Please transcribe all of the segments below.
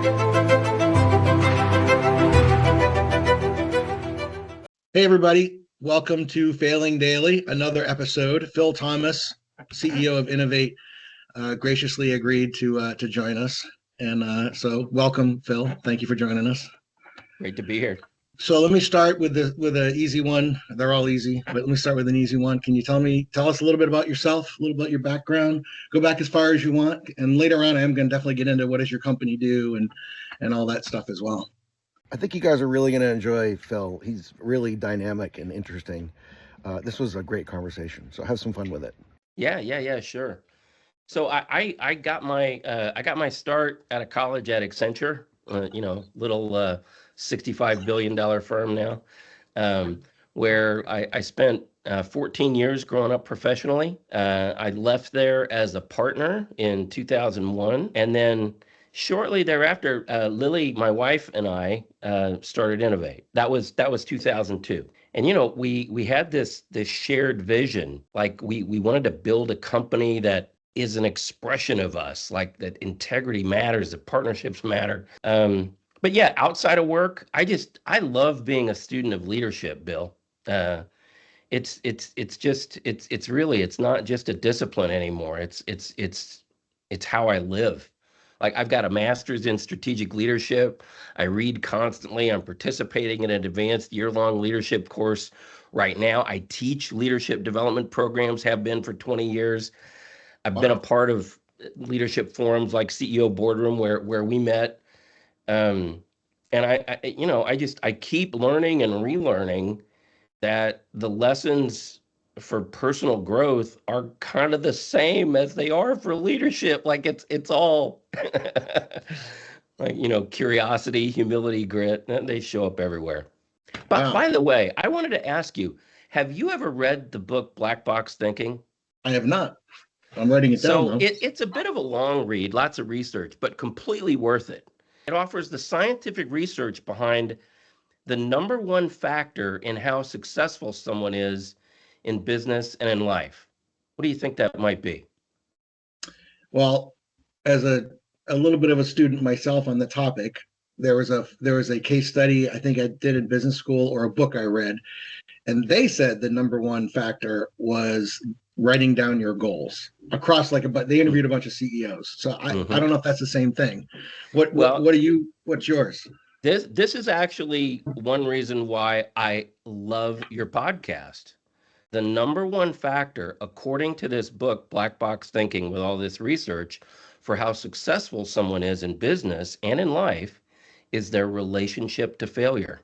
Hey, everybody. Welcome to Failing Daily, another episode. Phill Thomas, CEO of Innovate, graciously agreed to join us. And so welcome, Phill. Thank you for joining us. Great to be here. So let me start with an easy one. They're all easy, but let me start with an easy one. Can you tell us a little bit about yourself, a little about your background? Go back as far as you want. And later on, I am going to definitely get into what does your company do and all that stuff as well. I think you guys are really going to enjoy Phill. He's really dynamic and interesting. This was a great conversation, so have some fun with it. Yeah, sure. So I got my start out of college at Accenture, little $65 billion firm now, where I spent 14 years growing up professionally. I left there as a partner in 2001, and then shortly thereafter, Lily, my wife, and I started Innovate. That was 2002. And we had this shared vision, like we wanted to build a company that is an expression of us, like that integrity matters, that partnerships matter. But yeah, outside of work, I love being a student of leadership, Bill. It's not just a discipline anymore. It's how I live. Like I've got a master's in strategic leadership. I read constantly. I'm participating in an advanced year-long leadership course right now. I teach leadership development programs, have been for 20 years. I've been a part of leadership forums like CEO Boardroom where we met. And I keep learning and relearning that the lessons for personal growth are kind of the same as they are for leadership. Like it's all like, curiosity, humility, grit, and they show up everywhere. But Wow. By the way, I wanted to ask you, have you ever read the book Black Box Thinking? I have not. I'm writing it down. So it's a bit of a long read, lots of research, but completely worth it. It offers the scientific research behind the number one factor in how successful someone is in business and in life. What do you think that might be? Well, as a little bit of a student myself on the topic, there was a case study I think I did in business school or a book I read, and they said the number one factor was writing down your goals across but they interviewed a bunch of CEOs. So I don't know if that's the same thing. What's yours? This is actually one reason why I love your podcast. The number one factor, according to this book, Black Box Thinking, with all this research for how successful someone is in business and in life, is their relationship to failure.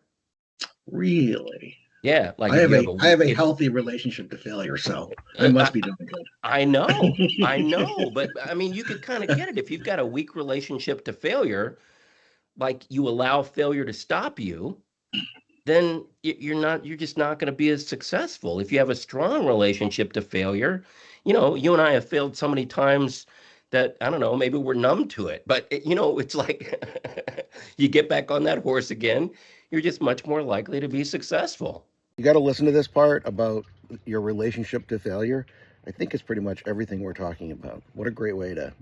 Really? Yeah. Like I have a healthy relationship to failure, so I must be doing good. I know. But I mean, you could kind of get it. If you've got a weak relationship to failure, like you allow failure to stop you, then you're just not going to be as successful. If you have a strong relationship to failure, you and I have failed so many times that, I don't know, maybe we're numb to it. But, it's like you get back on that horse again, you're just much more likely to be successful. You got to listen to this part about your relationship to failure. I think it's pretty much everything we're talking about. What a great way to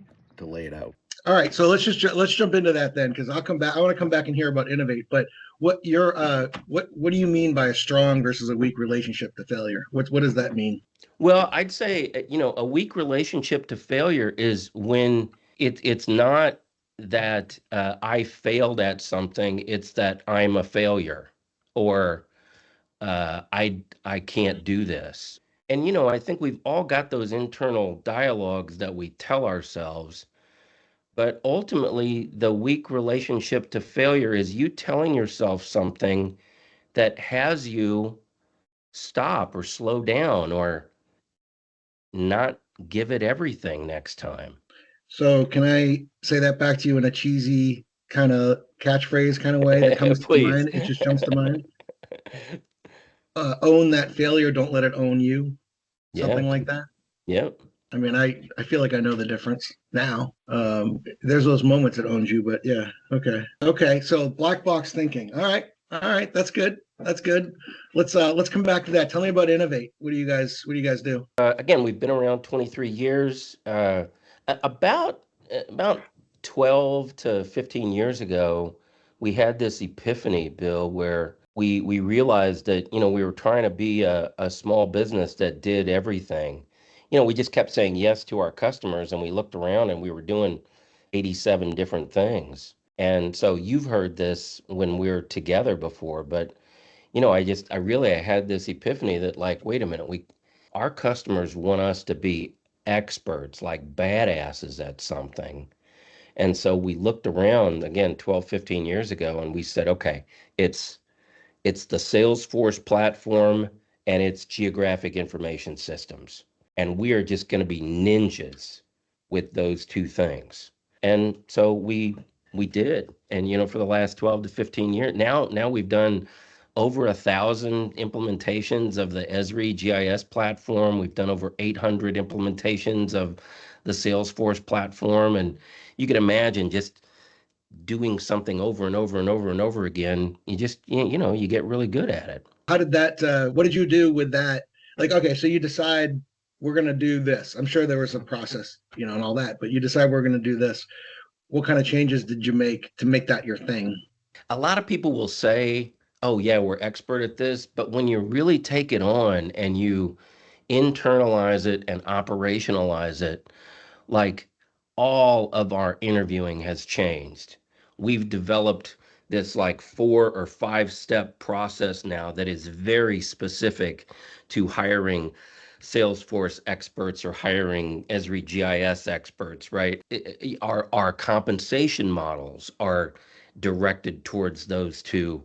lay it out. All right, so let's jump into that then, because I'll come back. I want to come back and hear about Innovate. But what do you mean by a strong versus a weak relationship to failure? What does that mean? Well, I'd say a weak relationship to failure is when it's not that I failed at something; it's that I'm a failure, or I can't do this. And I think we've all got those internal dialogues that we tell ourselves. But ultimately, the weak relationship to failure is you telling yourself something that has you stop or slow down or not give it everything next time. So can I say that back to you in a cheesy kind of catchphrase kind of way that comes to mind? It just jumps to mind. Own that failure. Don't let it own you. Something like that. Yep. I mean, I feel like I know the difference now. There's those moments that owns you, but yeah. Okay. So black box thinking. All right. That's good. Let's come back to that. Tell me about Innovate. What do you guys do? Again, we've been around 23 years. About 12 to 15 years ago, we had this epiphany, Bill, where we realized that, we were trying to be a small business that did everything. We just kept saying yes to our customers, and we looked around and we were doing 87 different things. And so you've heard this when we were together before, but I had this epiphany that, like, wait a minute, our customers want us to be experts, like badasses at something. And so we looked around again 12, 15 years ago, and we said, okay, it's the Salesforce platform and it's geographic information systems. And we are just going to be ninjas with those two things. And so we did. And for the last 12 to 15 years, now we've done over 1,000 implementations of the Esri GIS platform. We've done over 800 implementations of the Salesforce platform. And you can imagine just doing something over and over and over and over again, you get really good at it. How did that, what did you do with that? Like, okay, so you decide we're going to do this. I'm sure there was a process, and all that, but you decide we're going to do this. What kind of changes did you make to make that your thing? A lot of people will say, oh yeah, we're expert at this. But when you really take it on and you internalize it and operationalize it, like, all of our interviewing has changed. We've developed this like 4 or 5 step process now that is very specific to hiring Salesforce experts or hiring Esri GIS experts, right? Our compensation models are directed towards those two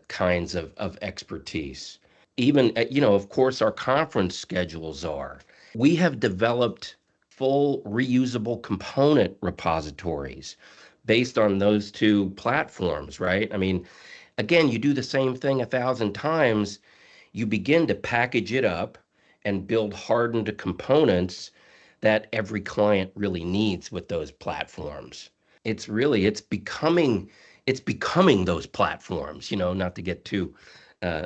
kinds of expertise. Even, of course, our conference schedules are. We have developed full reusable component repositories based on those two platforms, right? I mean, again, you do the same thing 1,000 times, you begin to package it up and build hardened components that every client really needs with those platforms. It's becoming those platforms, not to get too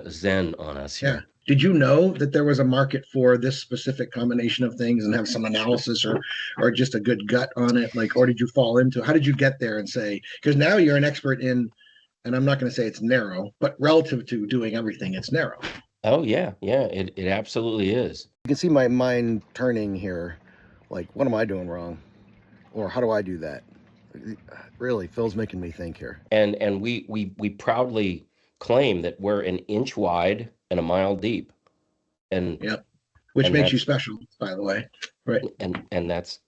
zen on us here. Yeah. Did you know that there was a market for this specific combination of things and have some analysis or just a good gut on it? Like, or did you fall into, how did you get there and say, because now you're an expert in, and I'm not going to say it's narrow, but relative to doing everything, it's narrow. Oh yeah, it absolutely is. You can see my mind turning here. Like, what am I doing wrong? Or how do I do that? Really, Phil's making me think here. And we proudly claim that we're an inch wide and a mile deep. And yep. Which makes you special, by the way. Right. And that's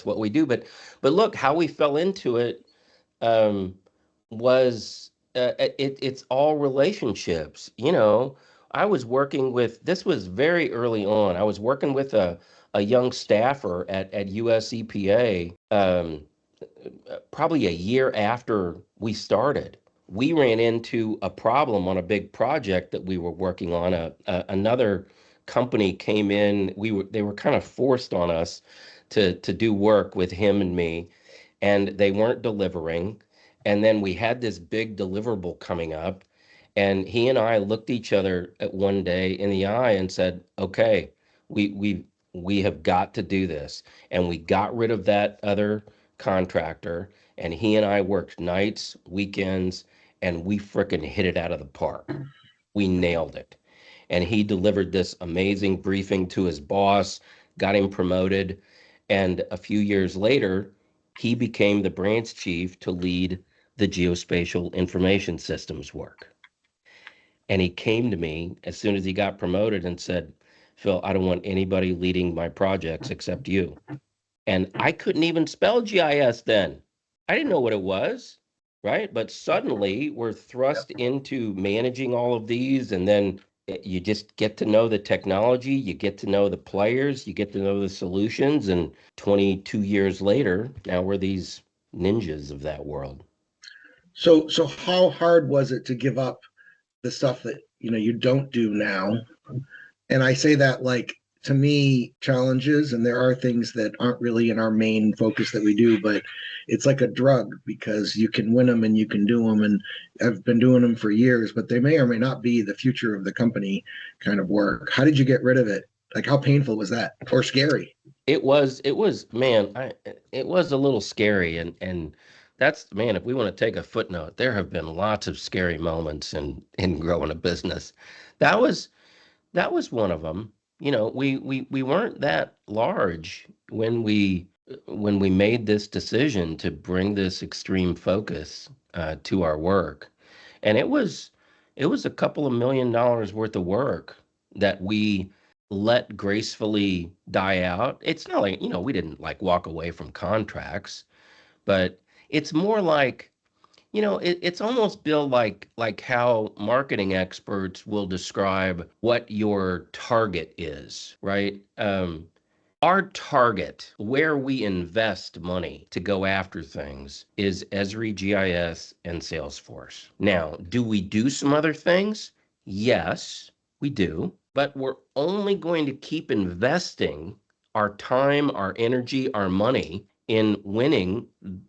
what we do. But look, how we fell into it was it's all relationships. I was working with, this was very early on. I was working with a young staffer at US EPA probably a year after we started. We ran into a problem on a big project that we were working on. Another company came in. They were kind of forced on us to do work with him and me, and they weren't delivering. And then we had this big deliverable coming up, and he and I looked each other at one day in the eye and said, "Okay, we have got to do this." And we got rid of that other contractor, and he and I worked nights, weekends, and we frickin' hit it out of the park. We nailed it. And he delivered this amazing briefing to his boss, got him promoted, and a few years later, he became the branch chief to lead the geospatial information systems work. And he came to me as soon as he got promoted and said, "Phill, I don't want anybody leading my projects except you." And I couldn't even spell GIS then. I didn't know what it was, right? But suddenly we're thrust into managing all of these, and then you just get to know the technology, you get to know the players, you get to know the solutions, and 22 years later, now we're these ninjas of that world. So how hard was it to give up the stuff that you don't do now? And I say that, like, to me, challenges, and there are things that aren't really in our main focus that we do, but it's like a drug, because you can win them and you can do them, and I've been doing them for years, but they may or may not be the future of the company kind of work. How did you get rid of it? Like, how painful was that, or scary? Man, it was a little scary, and that's, man, if we want to take a footnote, there have been lots of scary moments in growing a business. That was that was one of them. You know, we weren't that large when we made this decision to bring this extreme focus to our work, and it was a couple of $1 million worth of work that we let gracefully die out. It's not like, we didn't like walk away from contracts, but it's more like, it's almost, Bill, like how marketing experts will describe what your target is, right? Our target, where we invest money to go after things, is Esri GIS and Salesforce. Now, do we do some other things? Yes, we do, but we're only going to keep investing our time, our energy, our money in winning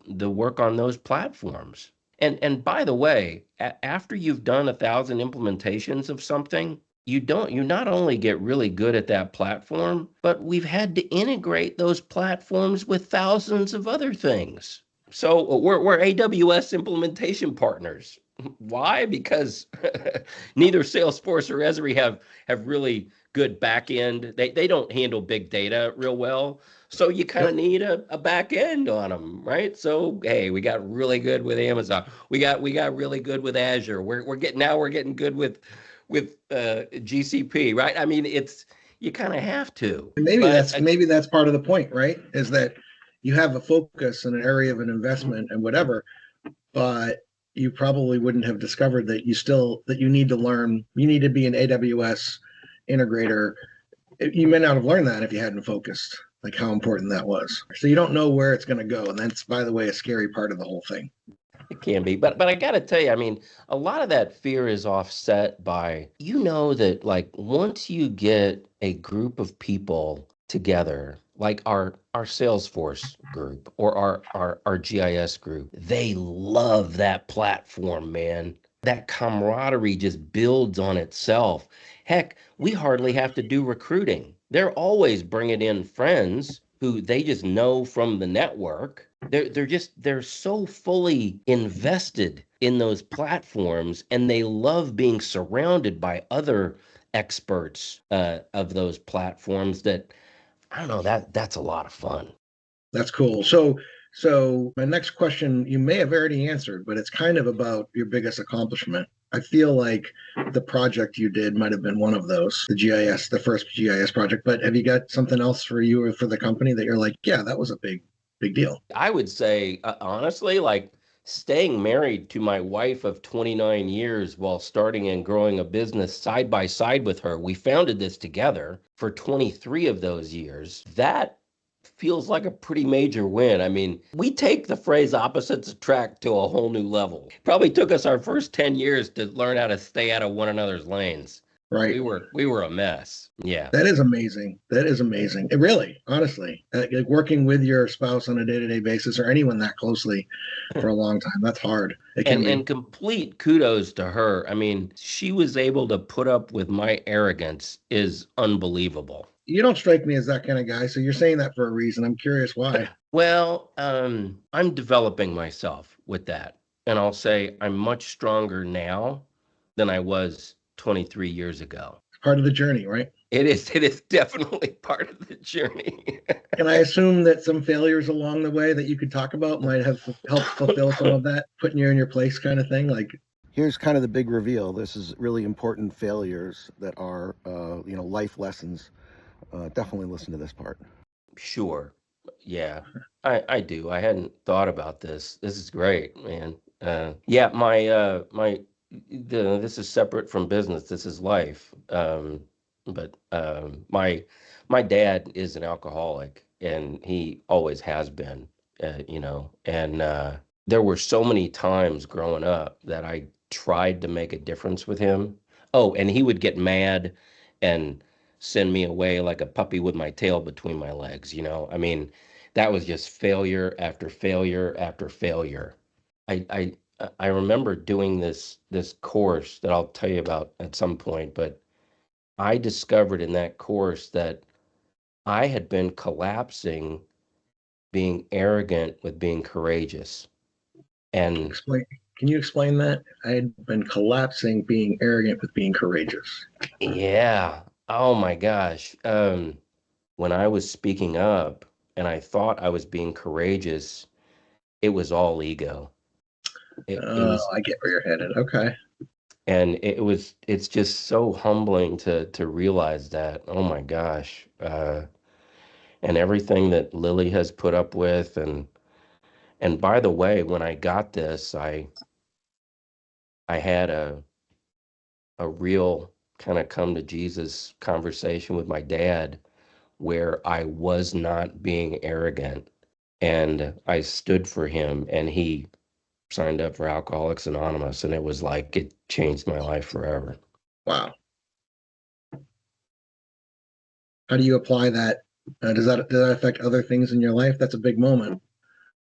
the work on those platforms. And by the way, after you've done 1,000 implementations of something, you not only get really good at that platform, but we've had to integrate those platforms with thousands of other things. So we're AWS implementation partners. Why? Because neither Salesforce or Esri have really good back end. They don't handle big data real well. So you kind of need a back end on them, right? So hey, we got really good with Amazon. We got really good with Azure. We're getting good with GCP, right? I mean, you kind of have to. And maybe that's part of the point, right? Is that you have a focus in an area of an investment and whatever, but you probably wouldn't have discovered that you need to learn, you need to be an AWS integrator. You may not have learned that if you hadn't focused, like how important that was. So you don't know where it's going to go. And that's, by the way, a scary part of the whole thing. It can be, but I got to tell you, I mean, a lot of that fear is offset by, that, like, once you get a group of people together, like our Salesforce group or our GIS group, they love that platform, man. That camaraderie just builds on itself. Heck, we hardly have to do recruiting. They're always bringing in friends who they just know from the network. They're so fully invested in those platforms, and they love being surrounded by other experts of those platforms. That, I don't know, that's a lot of fun. That's cool. So my next question, you may have already answered, but it's kind of about your biggest accomplishment. I feel like the project you did might have been one of those, the first GIS project. But have you got something else for you or for the company that you're like, yeah, that was a big deal? I would say, honestly, like staying married to my wife of 29 years while starting and growing a business side by side with her. We founded this together for 23 of those years. That feels like a pretty major win. I mean, we take the phrase opposites attract to a whole new level. Probably took us our first 10 years to learn how to stay out of one another's lanes. Right. We were a mess. Yeah. That is amazing. That is amazing. It really, honestly, like working with your spouse on a day-to-day basis or anyone that closely for a long time, that's hard. And complete kudos to her. I mean, she was able to put up with my arrogance is unbelievable. You don't strike me as that kind of guy, so you're saying that for a reason. I'm curious why. Well, I'm developing myself with that. And I'll say I'm much stronger now than I was 23 years ago. It's part of the journey, right? It is definitely part of the journey. And I assume that some failures along the way that you could talk about might have helped fulfill some of that, putting you in your place kind of thing. Like, here's kind of the big reveal. This is really important failures that are, life lessons. Definitely listen to this part. Sure. Yeah, I do. I hadn't thought about this. This is great, man. Yeah, this is separate from business. This is life. But my dad is an alcoholic, and he always has been. And there were so many times growing up that I tried to make a difference with him. Oh, and he would get mad and send me away like a puppy with my tail between my legs. I mean, that was just failure after failure after failure. I remember doing this course that I'll tell you about at some point, but I discovered in that course that I had been collapsing being arrogant with being courageous. And Explain. Can you explain that? I had been collapsing being arrogant with being courageous. yeah, oh my gosh. When I was speaking up and I thought I was being courageous, it was all ego. It Oh, was, I get where you're headed. Okay. and it's just so humbling to realize that, oh my gosh. And everything that Lily has put up with. And by the way, when I got this, I had a real kind of come to Jesus conversation with my dad where I was not being arrogant and I stood for him, and he signed up for Alcoholics Anonymous, and it was like it changed my life forever. Wow. How do you apply that? Does that affect other things in your life? That's a big moment.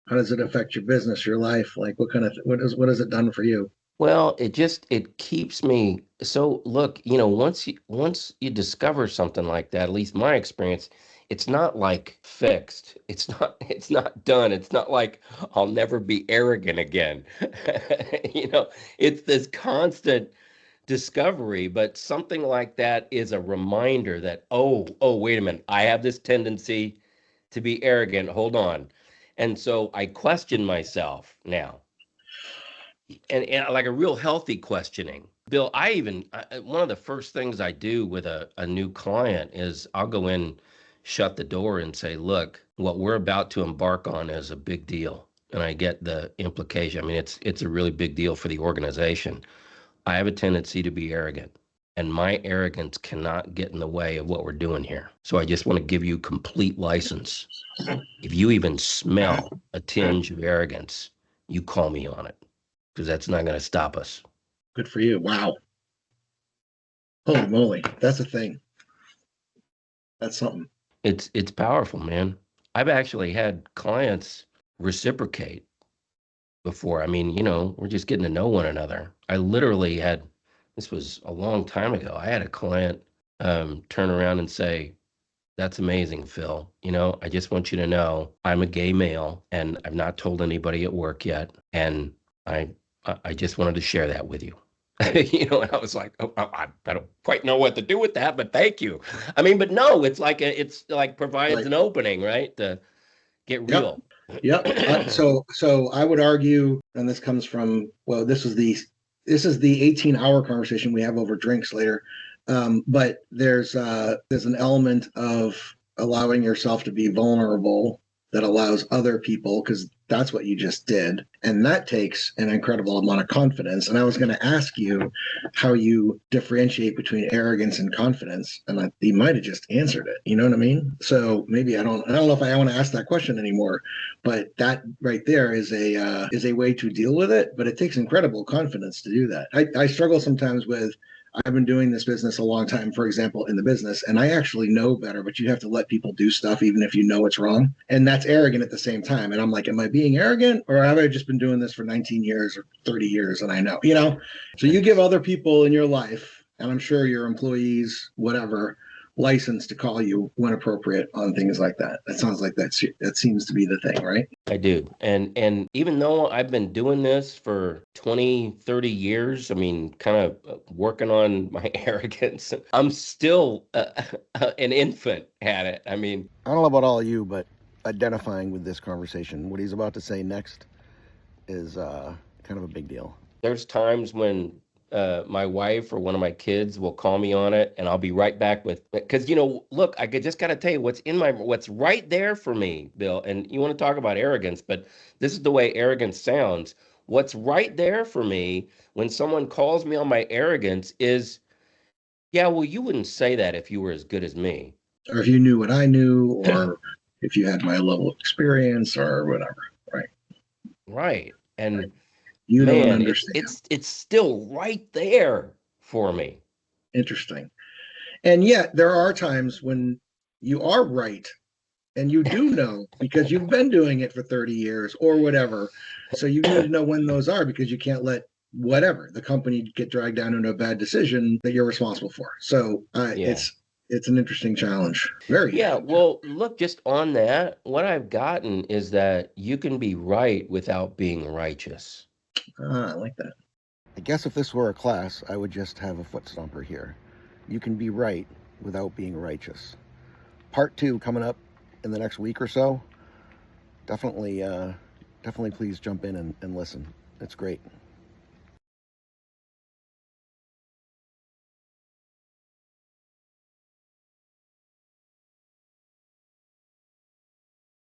How does it affect your business, your life? Like what has it done for you? Well, it keeps me. So look, once you discover something like that, at least my experience, it's not like fixed. It's not done. It's not like I'll never be arrogant again. It's this constant discovery, but something like that is a reminder that, oh, wait a minute, I have this tendency to be arrogant. Hold on. And so I question myself now, and like a real healthy questioning. Bill, one of the first things I do with a new client is I'll go in, shut the door, and say, look, what we're about to embark on is a big deal. And I get the implication. I mean, it's a really big deal for the organization. I have a tendency to be arrogant, and my arrogance cannot get in the way of what we're doing here. So I just want to give you complete license. If you even smell a tinge of arrogance, you call me on it, because that's not going to stop us. Good for you. Wow. Holy moly. That's a thing. That's something. It's powerful, man. I've actually had clients reciprocate before. I mean, we're just getting to know one another. I literally had, this was a long time ago, I had a client turn around and say, that's amazing, Phill. I just want you to know I'm a gay male and I've not told anybody at work yet. And I just wanted to share that with you. And I was like, oh, I don't quite know what to do with that, but thank you. I mean, but no, it's like provides Like, an opening, right? To get yep. real. Yep. So I would argue, and this comes from, well, this is the 18-hour conversation we have over drinks later. But there's an element of allowing yourself to be vulnerable that allows other people, because that's what you just did, and that takes an incredible amount of confidence. And I was going to ask you how you differentiate between arrogance and confidence, and you might have just answered it. You know what I mean? So maybe I don't know if I want to ask that question anymore, but that right there is a way to deal with it. But it takes incredible confidence to do that. I struggle sometimes with, I've been doing this business a long time, for example, in the business, and I actually know better, but you have to let people do stuff even if you know it's wrong. And that's arrogant at the same time. And I'm like, am I being arrogant, or have I just been doing this for 19 years or 30 years and I know? So you give other people in your life, and I'm sure your employees, whatever, license to call you when appropriate on things like that. That sounds like that seems to be the thing, right? I do. And even though I've been doing this for 20, 30 years, I mean, kind of working on my arrogance, I'm still an infant at it. I mean, I don't know about all of you, but identifying with this conversation, what he's about to say next is kind of a big deal. there's times when my wife or one of my kids will call me on it, and I'll be right back with, because look, just got to tell you what's right there for me, Bill. And you want to talk about arrogance, but this is the way arrogance sounds. What's right there for me when someone calls me on my arrogance is, yeah, well, you wouldn't say that if you were as good as me. Or if you knew what I knew, or if you had my level of experience or whatever, right? Right. And You don't man, understand. it's still right there for me. Interesting. And yet there are times when you are right and you do know because you've been doing it for 30 years or whatever. So you need to know when those are, because you can't let whatever the company get dragged down into a bad decision that you're responsible for. So Yeah. it's an interesting challenge. Very. Yeah, well, look, just on that, what I've gotten is that you can be right without being righteous. I like that. I guess if this were a class, I would just have a foot stomper here. You can be right without being righteous. Part 2 coming up in the next week or so. Definitely please jump in and listen. It's great.